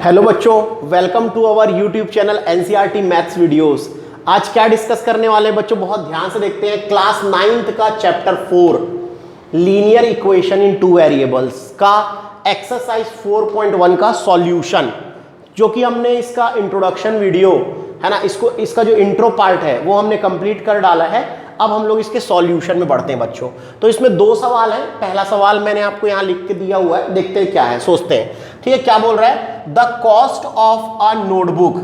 Hello बच्चों, welcome to our YouTube channel NCERT maths videos. आज क्या डिस्कस करने वाले हैं बच्चों, बहुत ध्यान से देखते हैं। क्लास 9th का chapter 4 linear equation in two variables का एक्सरसाइज 4.1 का सॉल्यूशन, जो कि हमने इसका इंट्रोडक्शन वीडियो है ना, इसका जो इंट्रो पार्ट है वो हमने कंप्लीट कर डाला है। अब हम लोग इसके सॉल्यूशन में बढ़ते हैं बच्चों। तो इसमें दो सवाल हैं। पहला सवाल मैंने आपको यहाँ लिख के दिया हुआ है, देखते हैं क्या है, सोचते हैं। ठीक है, क्या बोल रहा है? The cost of a notebook,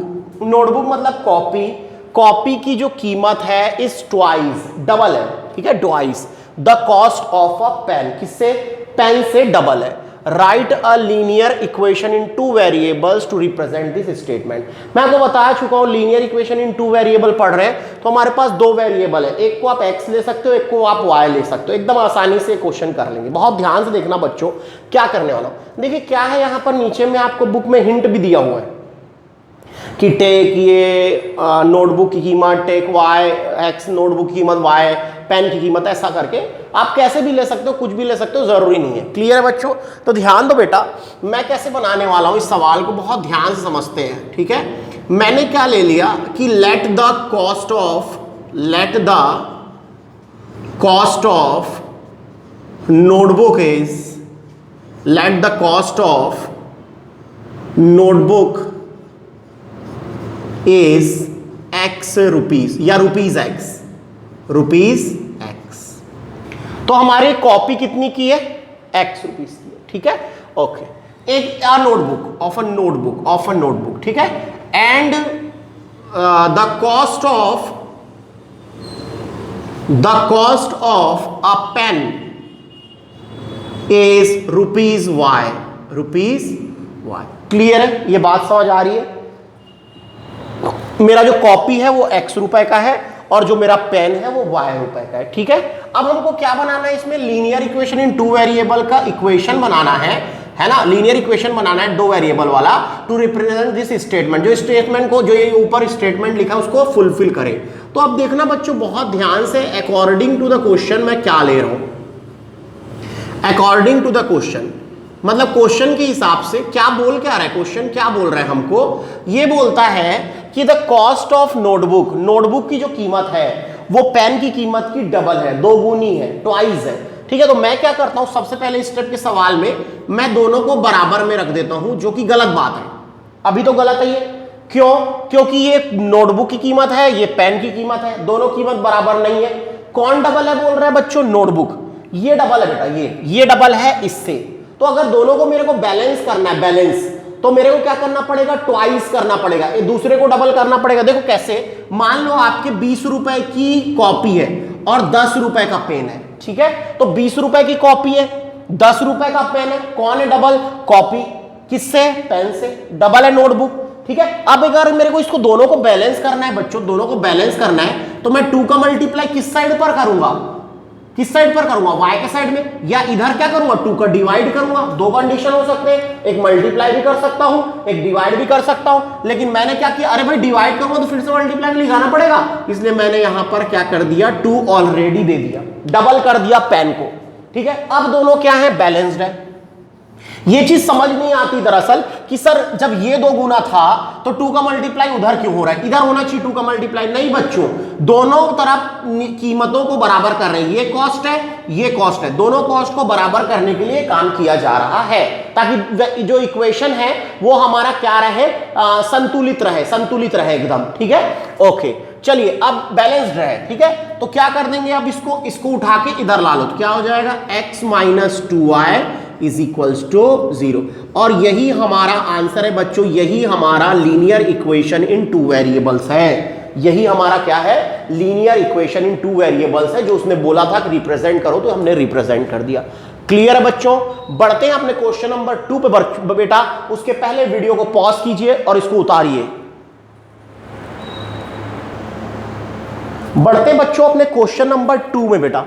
notebook मतलब कॉपी, कॉपी की जो कीमत है इज ट्वाइस, डबल है। ठीक है, twice the cost of a pen, किससे? पेन से डबल है। Write a linear equation in two variables to represent this statement. मैं आपको बता चुका हूं, linear equation in two variable पढ़ रहे हैं तो हमारे पास दो वेरिएबल है, एक को आप x ले सकते हो, एक को आप y ले सकते हो। एकदम आसानी से क्वेश्चन कर लेंगे। बहुत ध्यान से देखना बच्चों, क्या करने वाला हूं। देखिए क्या है यहाँ पर, नीचे में आपको बुक में हिंट भी दिया हुआ है कि टेक ये नोटबुक की कीमत, टेक वाई एक्स, नोटबुक की कीमत वाई, पेन की कीमत, ऐसा करके आप कैसे भी ले सकते हो, कुछ भी ले सकते हो, जरूरी नहीं है। क्लियर है बच्चों? तो ध्यान दो बेटा, मैं कैसे बनाने वाला हूं इस सवाल को, बहुत ध्यान से समझते हैं। ठीक है, मैंने क्या ले लिया कि let the cost of notebook is, let the cost of notebook is x rupees, या रुपीज x। तो हमारी कॉपी कितनी की है? x रुपीज की है। ठीक है, ओके। एक नोटबुक ऑफ अ नोटबुक, ठीक है। And the cost of a pen is rupees y। Clear है? ये बात समझ आ रही है? मेरा जो कॉपी है वो x रुपए का है और जो मेरा पेन है वो y रुपए का है। ठीक है, अब हमको क्या बनाना है इसमें? Linear equation in two variable का इक्वेशन बनाना है ना। लीनियर इक्वेशन बनाना है दो वेरिएबल वाला, टू रिप्रेजेंट दिस स्टेटमेंट, जो स्टेटमेंट को, जो ये ऊपर स्टेटमेंट लिखा है उसको फुलफिल करे। तो अब देखना बच्चों बहुत ध्यान से, अकॉर्डिंग टू द क्वेश्चन मैं क्या ले रहा हूं। अकॉर्डिंग टू द क्वेश्चन मतलब क्वेश्चन के हिसाब से क्या बोल क्या रहा है, क्वेश्चन क्या बोल रहा है हमको? ये बोलता है कि the cost of notebook, notebook की जो कीमत है वो पेन की कीमत की डबल है, दो गुनी है, ट्वाइस है। ठीक है, तो मैं क्या करता हूं, सबसे पहले स्टेप के सवाल में मैं दोनों को बराबर में रख देता हूं, जो कि गलत बात है। अभी तो गलत है ये, क्यों? क्योंकि ये नोटबुक की कीमत है, ये पेन की कीमत है, दोनों कीमत बराबर नहीं है। कौन डबल है बोल रहा है बच्चों? नोटबुक। ये डबल है बेटा, ये डबल है इससे। तो अगर दोनों को मेरे को बैलेंस करना है, बैलेंस, तो मेरे को क्या करना पड़ेगा? ट्वाइस करना पड़ेगा, एक दूसरे को डबल करना पड़ेगा। देखो कैसे, मान लो आपके 20 रुपए की कॉपी है और 10 रुपए का पेन है। ठीक है, तो 20 रुपए की कॉपी है, 10 रुपए का पेन है। कौन है डबल? कॉपी। किससे? पेन से। डबल है नोटबुक। ठीक है, अब अगर मेरे को इसको दोनों को बैलेंस करना है बच्चों, दोनों को बैलेंस करना है, तो मैं 2 का मल्टीप्लाई किस साइड पर करूंगा? किस साइड पर करूंगा? y के साइड में। या इधर क्या करूंगा? 2 का डिवाइड करूंगा। दो कंडीशन हो सकते हैं, एक मल्टीप्लाई भी कर सकता हूं, एक डिवाइड भी कर सकता हूं। लेकिन मैंने क्या किया, अरे भाई डिवाइड करूंगा तो फिर से मल्टीप्लाई में लिखाना पड़ेगा, इसलिए मैंने यहां पर क्या कर दिया, 2 ऑलरेडी दे दिया, डबल कर दिया पेन को। ठीक है, अब दोनों क्या है? बैलेंस्ड है। ये चीज समझ नहीं आती दरअसल कि सर जब ये दो गुना था तो 2 का मल्टीप्लाई उधर क्यों हो रहा है, इधर होना चाहिए 2 का मल्टीप्लाई। नहीं बच्चों, दोनों तरफ कीमतों को बराबर कर रहे हैं, ये कॉस्ट है, ये कॉस्ट है, दोनों कॉस्ट को बराबर करने के लिए काम किया जा रहा है, ताकि जो इक्वेशन है वो हमारा क्या रहे, संतुलित रहे एकदम। ठीक है, ओके। चलिए अब बैलेंस्ड है। ठीक है, तो क्या कर देंगे, अब इसको उठा के इधर ला लो, तो क्या हो जाएगा? x minus 2y is equals to 0। और यही हमारा आंसर है बच्चों, यही हमारा linear equation in two variables है। यही हमारा क्या है? Linear equation in two variables है, जो उसने बोला था कि रिप्रेजेंट करो, तो हमने रिप्रेजेंट कर दिया। क्लियर है बच्चों? बढ़ते हैं अपने क्वेश्चन नंबर 2 पे बेटा। उसके पहले वीडियो को पॉज कीजिए और इसको उतारिए। बढ़ते बच्चों अपने क्वेश्चन नंबर 2 में बेटा।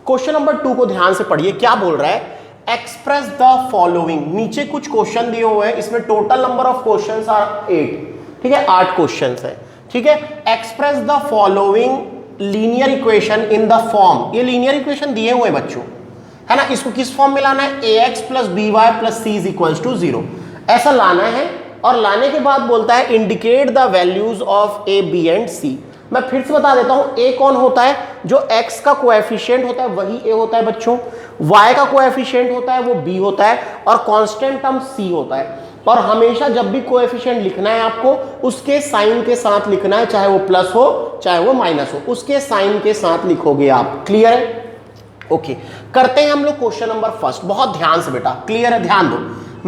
क्वेश्चन नंबर 2 को ध्यान से पढ़िए, क्या बोल रहा है? Express the following. नीचे कुछ क्वेश्चन दिए हुए हैं, इसमें total number of questions are 8। ठीक है, 8 क्वेश्चंस है। ठीक है, express the following linear equation in the form. ये लीनियर इक्वेशन दिए हुए बच्चों, है ना। इसको किस फॉर्म में लाना है? ax plus b y plus c is equals to 0, ऐसा लाना है। और लाने के बाद बोलता है indicate the values of A B and C. मैं फिर से बता देता हूं, ए कौन होता है, जो x का कोएफिशिएंट होता है वही a होता है बच्चों, y का कोएफिशिएंट होता है वो b होता है, और कांस्टेंट टर्म c होता है। और हमेशा जब भी कोएफिशिएंट लिखना है आपको उसके साइन के साथ लिखना है, चाहे वो प्लस हो चाहे वो माइनस हो, उसके साइन के साथ लिखोगे आप। क्लियर है? ओके, करते हैं हम लोग क्वेश्चन नंबर फर्स्ट। बहुत ध्यान से बेटा, क्लियर है? ध्यान दो।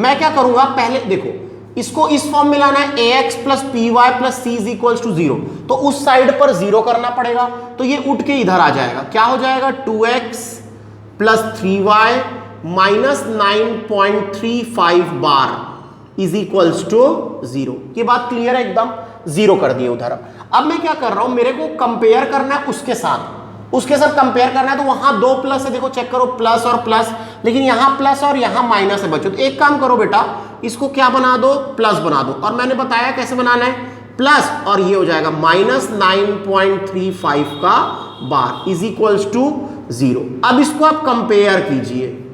मैं क्या करूंगा, पहले देखो इसको इस फॉर्म में लाना है, ax plus p y plus c is equal to 0, तो उस साइड पर 0 करना पड़ेगा, तो ये उठ के इधर आ जाएगा। क्या हो जाएगा, 2x प्लस 3y माइनस 9.35 बार इज इक्वल्स टू 0। ये बात क्लियर है एकदम? 0 कर दिए उधर। अब मैं क्या कर रहा हूं, मेरे को कंपेयर करना है उसके साथ कंपेयर करना है, तो वहां 2 प्लस है, देखो चेक करो, प्लस और प्लस, लेकिन यहां प्लस और यहां माइनस है बच्चों। तो एक काम करो बेटा, इसको क्या बना दो, प्लस बना दो, और मैंने बताया कैसे बनाना है, प्लस और ये हो जाएगा माइनस 9.35 का बार इज इक्वल्स टू 0। अब इसको आप कंपेयर कीजिए,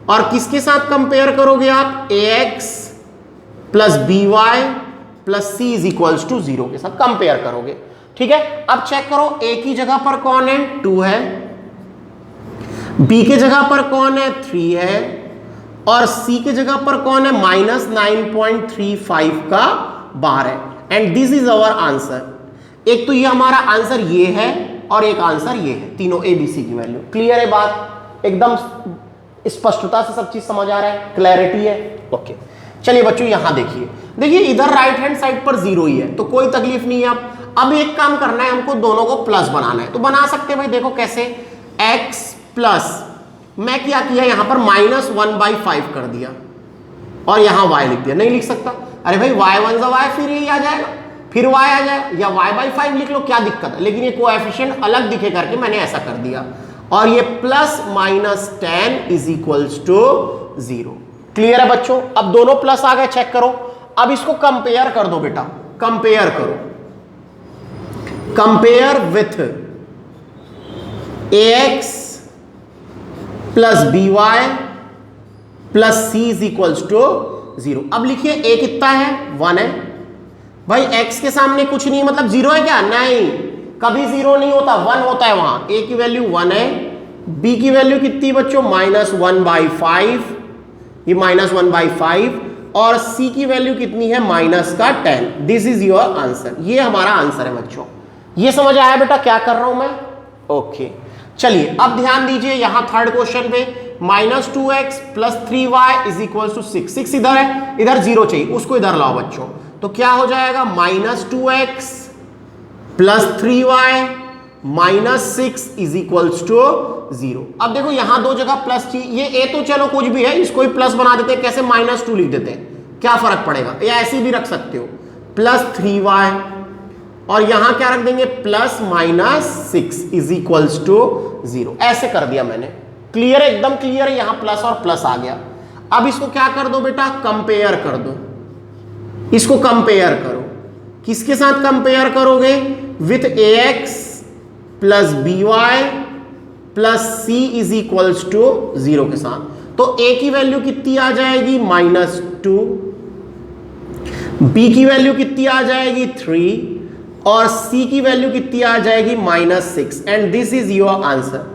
और किसके साथ कंपेयर करोगे आप, ax plus b y plus c is equals to 0 के साथ कंपेयर करोगे। ठीक है, अब चेक करो, a की जगह पर कौन है, 2 है, b के जगह पर कौन है, 3 है, और c के जगह पर कौन है, माइनस 9.35 का बार है। And this is our answer. एक तो ये हमारा आंसर ये है और एक आंसर ये है, तीनों a b c की वैल्यू। क्लियर है बात? एकदम स्पष्टता से सब चीज समझ आ रहा है, क्लैरिटी है? ओके, चलिए बच्चों यहां देखिए इधर राइट हैंड साइड पर 0 ही है, तो कोई तकलीफ नहीं है। अब एक काम करना है, हमको दोनों को प्लस बनाना है, तो बना सकते हैं भाई। देखो कैसे, x प्लस, मैं क्या किया यहां पर माइनस 1/5 कर दिया, और यहां y लिख दिया। नहीं लिख सकता, अरे भाई y1 ज़ा y, फिर यही आ जाएगा, फिर y आ जाएगा, या y/5 लिख लो, क्या दिक्कत है? लेकिन ये कोएफिशिएंट अलग दिखे करके मैंने ऐसा कर दिया, और ये plus minus 10 is equals to 0। Clear है बच्चों? अब दोनों प्लस आ गए, चेक करो। अब इसको कंपेयर कर दो बेटा, कंपेयर करो, compare with ax plus b y plus c is equals to 0। अब लिखिए a कितना है, 1 है भाई, x के सामने कुछ नहीं, मतलब 0 है क्या? नहीं, कभी 0 नहीं होता, 1 होता है वहां। a की वैल्यू 1 है, b की वैल्यू कितनी बच्चों, माइनस 1/5, ये माइनस 1/5, और c की वैल्यू कितनी है, माइनस का 10। दिस इज योर आंसर, ये हमारा आंसर है बच्चों। ये समझ आया बेटा क्या कर रहा हूं मैं? ओके, चलिए अब ध्यान दीजिए, यहां थर्ड क्वेश्चन पे minus 2x plus 3y is equal to 6। 6 इधर है, इधर 0 चाहिए, उसको इधर लाओ बच्चों। तो क्या हो जाएगा, minus 2x plus 3y minus 6 is equals to 0। अब देखो यहां 2 जगह प्लस चाहिए, ये a तो चलो कुछ भी है, इसको ही प्लस बना देते हैं। कैसे, माइनस 2 लिख देते हैं, क्या फर्क पड़ेगा, या ऐसे भी रख सकते हो, प्लस 3y, और यहां क्या रख देंगे, plus minus 6 is equals to 0। ऐसे कर दिया मैंने। क्लियर है? एकदम क्लियर है, यहां प्लस और प्लस आ गया। अब इसको क्या कर दो बेटा, कंपेयर कर दो, इसको कंपेयर करो। किसके साथ कंपेयर करोगे, with ax plus b y plus c is equals to 0 के साथ। तो a की वैल्यू कितनी आ जाएगी, -2, b की वैल्यू कितनी आ जाएगी, 3, और c की वैल्यू कितनी आ जाएगी, -6। And this is your answer.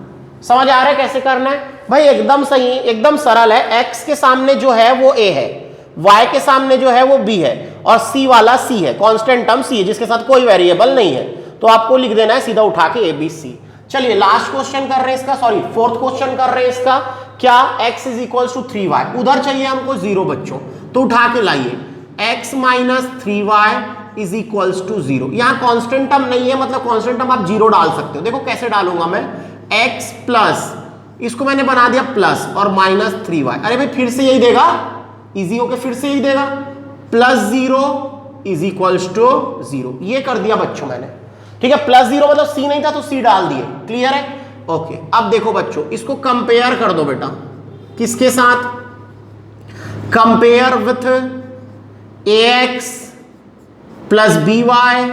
समझ आ रहा है कैसे करना है भाई? एकदम सही, एकदम सरल है। x के सामने जो है वो a है, y के सामने जो है वो b है, और c वाला c है, कांस्टेंट टर्म c है जिसके साथ कोई वेरिएबल नहीं है। तो आपको लिख देना है सीधा उठा के ABC। चलिए लास्ट क्वेश्चन कर रहे हैं इसका, सॉरी फोर्थ क्वेश्चन कर रहे हैं इसका। क्या, x is equal to 3y, उधर चाहिए हमको 0 बच्चों, तो उठा के लाइए, x minus 3y is equals to 0। यहां कांस्टेंट टर्म नहीं है, मतलब कांस्टेंट टर्म आप 0 डाल सकते हो। देखो कैसे डालूंगा मैं, x प्लस, इसको मैंने बना दिया प्लस, और माइनस 3y। अरे भाई फिर से यही देगा, इजी होके फिर से यही देगा, प्लस 0 इज इक्वल्स टू 0। ये कर दिया बच्चों मैंने। ठीक है, प्लस 0 मतलब c नहीं था तो c डाल दिए। क्लियर है? ओके, अब देखो बच्चों, इसको कंपेयर कर दो बेटा, किसके साथ, compare with ax plus b y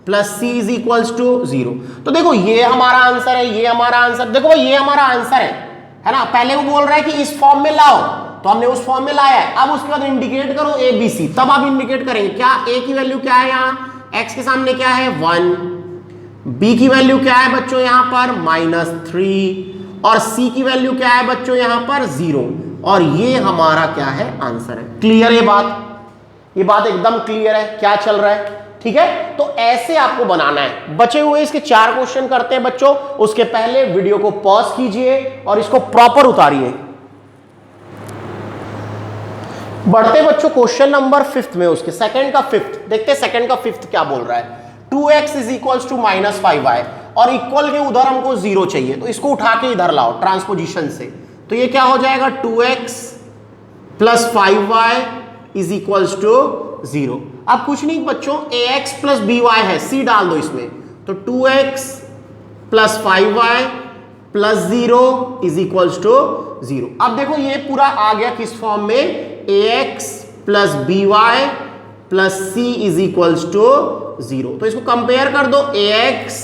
plus c is equals to 0। तो देखो ये हमारा आंसर है, ये हमारा आंसर, देखो ये हमारा आंसर है ना। पहले वो बोल रहा है कि इस फॉर्म में लाओ, तो हमने उस फॉर्म में लाया है। अब उसके बाद इंडिकेट करो ए बी सी, तब आप इंडिकेट करेंगे क्या ए की वैल्यू क्या है, यहाँ एक्स के सामने क्या है 1, बी की वैल्यू क्या है बच्चों यहाँ पर -3 और सी की वैल्यू क्या है बच्चों यहाँ पर 0, और ये हमारा क्या है आंसर है। क्लियर ये बात एकदम क्लियर है क्या चल रहा है, ठीक है। तो ऐसे आपको बनाना है। बचे हुए इसके 4 क्वेश्चन करते हैं बच्चों, उसके पहले वीडियो को पॉज कीजिए और इसको प्रॉपर उतारिए। बढ़ते बच्चों क्वेश्चन नंबर 5 में, उसके सेकंड का 5th देखते हैं। सेकंड का 5th क्या बोल रहा है, 2x is equals to -5y और इक्वल के उधर हमको 0 चाहिए, तो इसको उठा के इधर लाओ ट्रांसपोजिशन से, तो ये क्या हो जाएगा 2x plus 5y is equals to 0। अब कुछ नहीं बच्चों, ax प्लस by है, c डाल दो इसमें, तो 2x plus 5y plus 0 is equals to 0। अब देखो ये पूरा आ गया किस फॉर्म में, ax plus by plus c is equals to 0। तो इसको कंपेयर कर दो, ax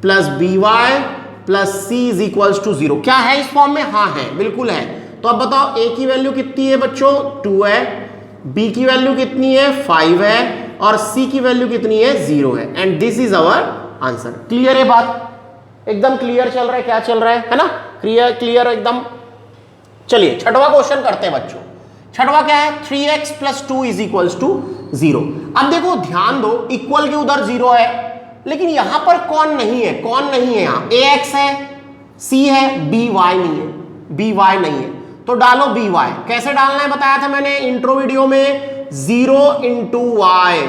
plus by plus c is equals to 0। क्या है इस फॉर्म में, हाँ है, बिल्कुल है। तो अब बताओ a की वैल्यू कितनी है बच्चों 2 है, b की वैल्यू कितनी है 5 है और c की वैल्यू कितनी है 0 है, and this is our answer. Clear है बात, एकदम क्लियर चल रहा है, क्या चल रहा है ना, क्लियर एकदम। चलिए छठवां क्वेश्चन करते हैं बच्चों। छठवां क्या है, 3x plus 2 is equals to 0। अब देखो ध्यान दो, इक्वल के उधर 0 है, लेकिन यहां पर कौन नहीं है, यहाँ ax है, c है, by नहीं है, by नहीं है, तो डालो by। कैसे डालना है बताया था मैंने इंट्रो वीडियो में, 0 इंटू वाई,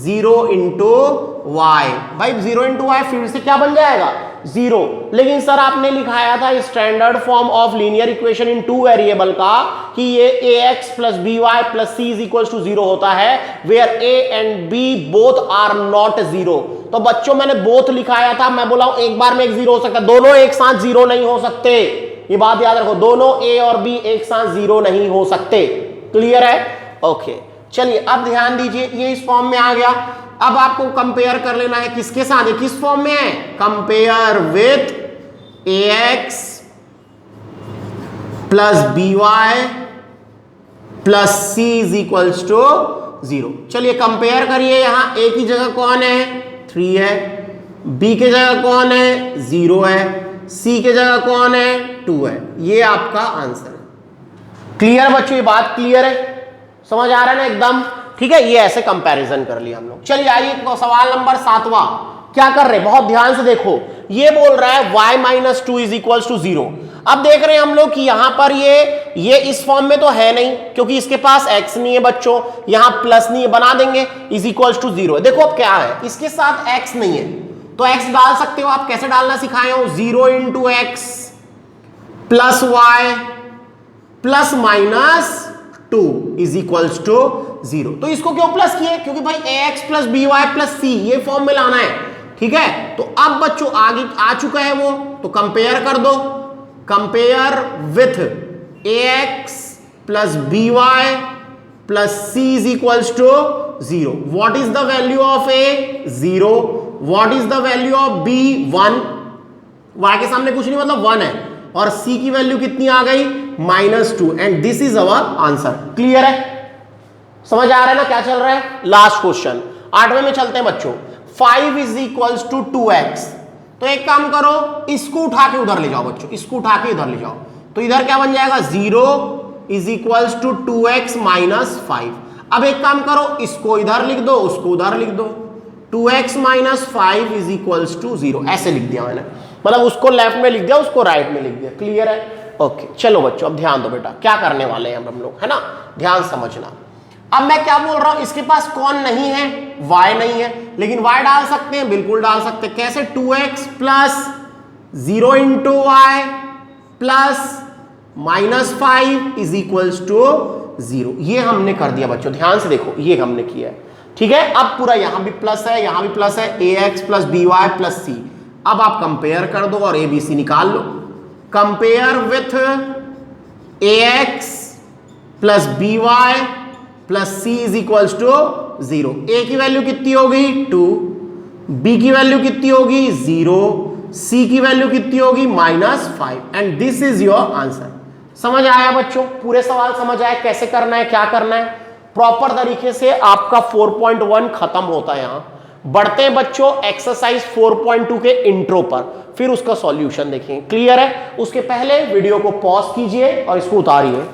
0 इंटू वाई। भाई 0 इंटू वाई फिर से क्या बन जाएगा 0, लेकिन सर आपने लिखाया था standard form of linear equation in 2 variable का कि ये ax plus by plus c is equals to 0 होता है, where a and b both are not 0। तो बच्चों मैंने बोथ लिखाया था, मैं बोला हूं एक बार में एक 0 हो सकता है, दोनों एक साथ 0 नहीं हो सकते, ये बात याद रखो, दोनों a और b एक साथ 0 नहीं हो सकते। क्लियर है, ओके। चलिए अब ध्यान दीजिए, ये इस फॉर्म में आ गया। अब आपको कंपेयर कर लेना है किसके साथ, किस फॉर्म में है, compare with ax plus by plus c is equals to 0। चलिए कंपेयर करिए, यहां a की जगह कौन है 3 है, b की जगह कौन है 0 है, c की जगह कौन है 2 है, ये आपका आंसर है। क्लियर बच्चों, ये बात क्लियर है, समझ आ रहा है ना एकदम, ठीक है। ये ऐसे कंपैरिजन कर लिया हम लोग। चलिए आइए सवाल नंबर 7वां, क्या कर रहे हैं बहुत ध्यान से देखो, ये बोल रहा है y minus 2 is equals to 0। अब देख रहे हैं हम लोग कि यहां पर ये इस फॉर्म में तो है नहीं, क्योंकि इसके पास x नहीं है बच्चों, यहां प्लस नहीं है, बना देंगे इज इक्वल्स टू 0। देखो अब क्या है, इसके साथ x नहीं है, तो x डाल सकते हो आप, कैसे डालना सिखाए हो, 0 into x plus y plus minus 2 is equals to 0। तो इसको क्यों प्लस किए, क्योंकि भाई ax plus by plus c ये फॉर्म में लाना है, ठीक है। तो अब बच्चों आगे आ चुका है वो, तो कंपेयर कर दो, compare with ax plus by plus c is equals to 0। What is the value of a 0, what is the value of b 1, y के सामने कुछ नहीं मतलब 1 है, और c की वैल्यू कितनी आ गई -2, and this is our answer. Clear है, समझ आ रहा है ना क्या चल रहा है। लास्ट क्वेश्चन 8वें में चलते हैं बच्चों। 5 इज इक्वल्स टू 2x, तो एक काम करो, इसको उठा के उधर ले जाओ बच्चों, इसको उठा के इधर ले जाओ, तो इधर क्या बन जाएगा 0 is equals to 2x minus 5। अब एक काम करो, इसको इधर लिख दो, उसको उधर लिख दो, 2x minus 5 is equals to 0, ऐसे लिख दिया मैंने, मतलब उसको लेफ्ट में लिख दिया, उसको राइट में लिख दिया। क्लियर है, ओके। चलो बच्चों अब ध्यान दो बेटा, क्या करने वाले हैं हम लोग, है ना, ध्यान समझना। अब मैं क्या बोल रहा हूं, इसके पास कौन नहीं है, y नहीं है, लेकिन y डाल सकते हैं, बिल्कुल डाल सकते हैं। कैसे, 2x plus 0 into y plus -5 is equals to 0। ये हमने कर दिया बच्चों, ध्यान से देखो, ये हमने किया है, ठीक है। अब पूरा यहां भी प्लस है, यहां भी प्लस है, ax plus by plus c। अब आप कंपेयर कर दो और abc निकाल लो। Compare with ax plus by plus c is equals to 0। a की वैल्यू कितनी होगी 2, b की वैल्यू कितनी होगी 0, c की वैल्यू कितनी होगी -5, and this is your answer. समझ आया बच्चों? पूरे सवाल समझ आए कैसे करना है, क्या करना है? प्रॉपर तरीके से आपका 4.1 खत्म होता है। यहां बढ़ते हैं बच्चों एक्सरसाइज 4.2 के इंट्रो पर, फिर उसका सॉल्यूशन देखेंगे। क्लियर है? उसके पहले वीडियो को पॉज कीजिए और इसको उतारिए।